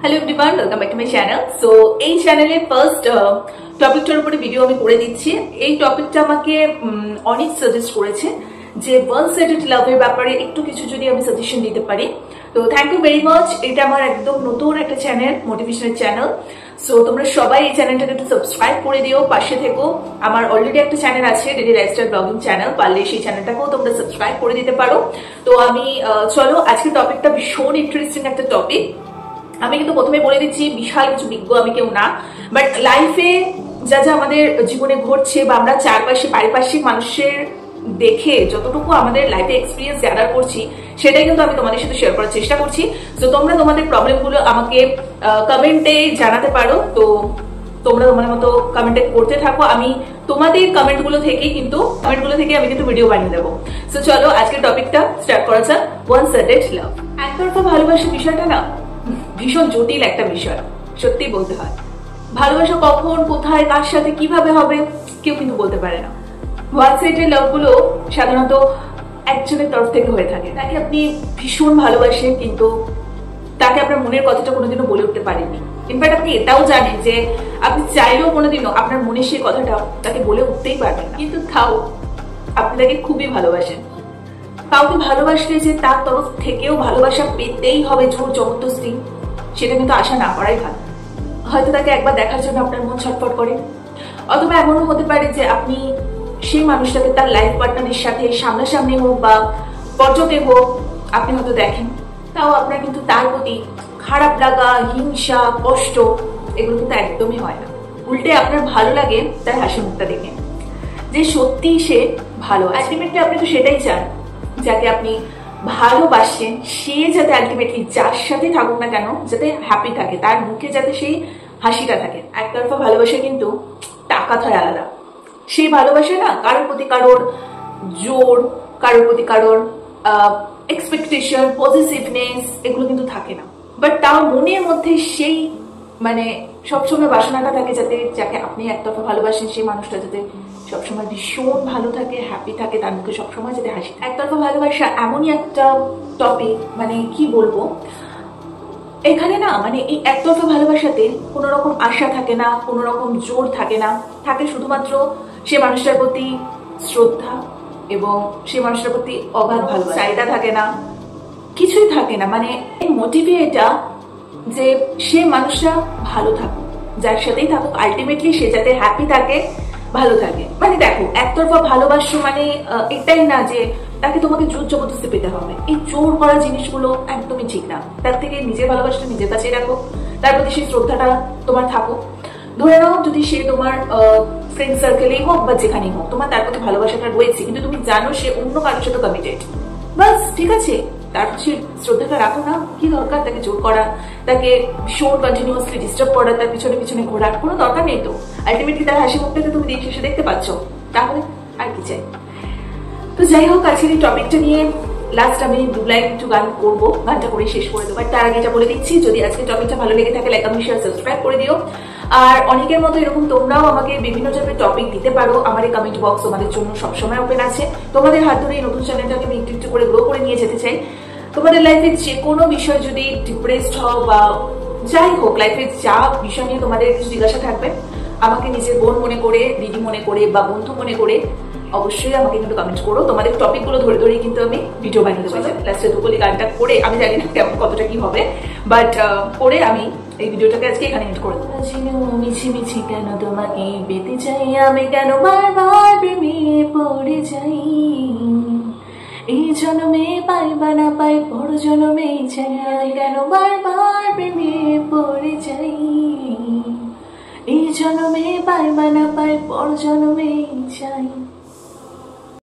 Hello everyone, welcome back to my channel. So এই চ্যানেলে first টপিকটার উপরে ভিডিও আমি করে দিচ্ছি। এই টপিকটা আমাকে অনেক সাজেস্ট করেছে যে ওয়ান সাইডেড লাভের ব্যাপারে একটু কিছু যদি আমি সাজেশন দিতে পারি। তো থ্যাংক ইউ ভেরি মাচ। এটা আমার একদম নতুন একটা চ্যানেল, মোটিভেশনাল চ্যানেল। সো তোমরা সবাই এই চ্যানেলটাকে একটু সাবস্ক্রাইব করে দিও, পাশে থেকো। আমার অলরেডি একটা চ্যানেল আছে, ডেলি লাইফস্টাইল ব্লগিং চ্যানেল, পারলে সেই চ্যানেলটাকেও তোমরা সাবস্ক্রাইব করে দিতে পারো। তো আমি চলো, আজকের টপিকটা ভীষণ ইন্টারেস্টিং একটা টপিক। আমি কিন্তু প্রথমে বলে দিচ্ছি, বিশাল কিছু বিজ্ঞ আমি কেউ না, বাট লাইফে যা যা আমাদের জীবনে ঘটছে বা আমরা চারপাশে পারিপার্শ্বিক মানুষের দেখে যতটুকু আমাদের লাইফে এক্সপিরিয়েন্স গ্যাদার করছি, সেটাই কিন্তু আমি তোমাদের সাথে শেয়ার করার চেষ্টা করছি। তো তোমরা তোমাদের প্রবলেমগুলো আমাকে কমেন্টে জানাতে পারো। তো তোমরা তোমার মতো কমেন্টে করতে থাকো, আমি তোমাদের কমেন্টগুলো থেকে আমি কিন্তু ভিডিও বানিয়ে দেবো। সো চলো, আজকের টপিকটা স্টার্ট করা যাক। ওয়ান সাইডেড লাভ, একতরফা ভালোবাসার বিষয়টা না ভীষণ জটিল একটা বিষয়, সত্যি বলতে হয়। ভালোবাসা কখন, কোথায়, কার সাথে, কিভাবে হবে কেউ কিন্তু বলতে পারে না। ওয়ান সাইডেড লাভ গুলো সাধারণত একজনের তরফ থেকে হয়ে থাকে। তাকে আপনি ভীষণ ভালোবাসেন, কিন্তু তাকে আপনার মনের কথাটা কোনোদিনও বলে উঠতে পারেননি। ইনফ্যাক্ট আপনি এটাও জানেন যে আপনি চাইলেও কোনোদিনও আপনার মনের সেই কথাটা তাকে বলে উঠতেই পারবেন না, কিন্তু তাও আপনি তাকে খুবই ভালোবাসেন। কাউকে ভালোবাসলে যে তার তরফ থেকেও ভালোবাসা পেতেই হবে জোর জবরদস্তি, সেটা কিন্তু আশা না করাই ভালো। হয়তো তাকে একবার দেখার জন্য আপনার মন ছটফট করে, অথবা এমনও হতে পারে যে আপনি সেই মানুষটাকে তার লাইফ পার্টনারের সাথে সামনাসামনি হোক বা পর্যটে হোক আপনি হয়তো দেখেন, তাও আপনার কিন্তু তার প্রতি খারাপ লাগা, হিংসা, কষ্ট এগুলো কিন্তু একদমই হয় না। উল্টে আপনার ভালো লাগে তার হাসি মুখটা দেখে, যে সত্যি সে ভালো। আলটিমেটলি আপনি তো সেটাই চান, যাকে আপনি ভালোবাসেন সে যাতে আলটিমেটলি যার সাথে থাকুক না কেন যাতে হ্যাপি থাকে, তার মুখে যাতে সেই হাসিটা থাকে। একতরফা ভালোবাসা কিন্তু টাকাত হয় আলাদা। সেই ভালোবাসা না কারোর প্রতি কারোর জোর, কারোর প্রতি কারোর এক্সপেকটেশন, পজিটিভনেস এগুলো কিন্তু থাকে না। বাট তাও মনের মধ্যে সেই মানে সবসময় বাসনাটা থাকে যাতে যাকে আপনি একতরফা ভালোবাসেন সেই মানুষটা যাতে সবসময় ভীষণ ভালো থাকে, হ্যাপি থাকে, তার মুখে সবসময় যাতে হাসি। একতরফা ভালোবাসা এমনই একটা টপিক, মানে কি বলবো, এখানে না মানে এই একতরফা ভালোবাসাতে কোনো রকম আশা থাকে না, কোনো রকম জোর থাকে না, থাকে শুধুমাত্র সে মানুষটার প্রতি শ্রদ্ধা এবং সে মানুষটার প্রতি অগাধ ভালোবাসা। চাহিদা থাকে না, কিছুই থাকে না। মানে মোটিভে এটা যে সে মানুষটা ভালো থাকুক, যার সাথেই থাকুক আলটিমেটলি সে যাতে হ্যাপি থাকে, ভালো থাকে। মানে দেখো, একতরফা ভালোবাসা মানে এটাই না যে তাকে তোমাকে জোর জবরদস্তি পেতে হবে। এই জোর করা জিনিসগুলো একদমই ঠিক না। তার থেকে নিজের ভালোবাসাটা নিজের কাছেই রাখো, তার প্রতি সেই শ্রদ্ধাটা তোমার থাকুক। ধরে নাও যদি সে তোমার ফ্রেন্ড সার্কেলেই হোক বা যেখানেই হোক, তোমার তার প্রতি ভালোবাসাটা রয়েছে, কিন্তু তুমি জানো সে অন্য কারোর সাথে কমিটেড, বাস ঠিক আছে, তার সে শ্রদ্ধাটা রাখো না। কি দরকার তাকে জোর করা, তাকে ভীষণ কন্টিনিউয়াসলি ডিস্টার্ব করা, তার পিছনে পিছনে ঘোরার কোনো দরকার নেই। তো আলটিমেটলি তার হাসি মুখটাকে তুমি দিন শেষে দেখতে পাচ্ছ, তাহলে আর কি চাই। তো যাই হোক, আজকের এই টপিকটা নিয়ে লাস্ট আমি 2 লাইন একটু গান করবো, গানটা করে শেষ করে দেবো। তার আগে এটা বলে দিচ্ছি, যদি আজকের টপিকটা ভালো লেগে থাকে লাইক, কমেন্ট, শেয়ার, সাবস্ক্রাইব করে দিও। আর অনেকের মতো এরকম তোমরাও আমাকে বিভিন্ন টাইপের টপিক দিতে পারো। আমার এই কমেন্ট বক্স তোমাদের জন্য সবসময় ওপেন আছে। তোমাদের হাত ধরে এই নতুন চ্যানেলটাকে আমি একটু একটু করে গ্রো করে নিয়ে যেতে চাই। তোমাদের লাইফে যে কোনো বিষয়, যদি ডিপ্রেসড হও বা যাই হোক, লাইফে যা বিষয় নিয়ে তোমাদের কিছু জিজ্ঞাসা থাকবে, আমাকে নিজের বোন মনে করে, দিদি মনে করে বা বন্ধু মনে করে অবশ্যই আমাকে কিন্তু কমেন্ট করো। তোমাদের টপিকগুলো ধরে ধরেই কিন্তু আমি ভিডিও বানিয়ে দেবো। লাস্টে দুপুলি গানটা করে, আমি জানি না কেমন কতটা কি হবে, বাট করে আমি এই ভিডিওটাকে আজকে এখানে এন্ড করে দেবো। মিছি মিছি কেন তোমাকে পেতে চাই, আমি কেন বারবার প্রেমে পড়ে যাই, এই জন্মে পাই বা না পাই পর জন্মে চাই, আমি কেন বারবার প্রেমে পড়ে যাই, এই জন্মে পাই বা না পাই পর জন্মে চাই।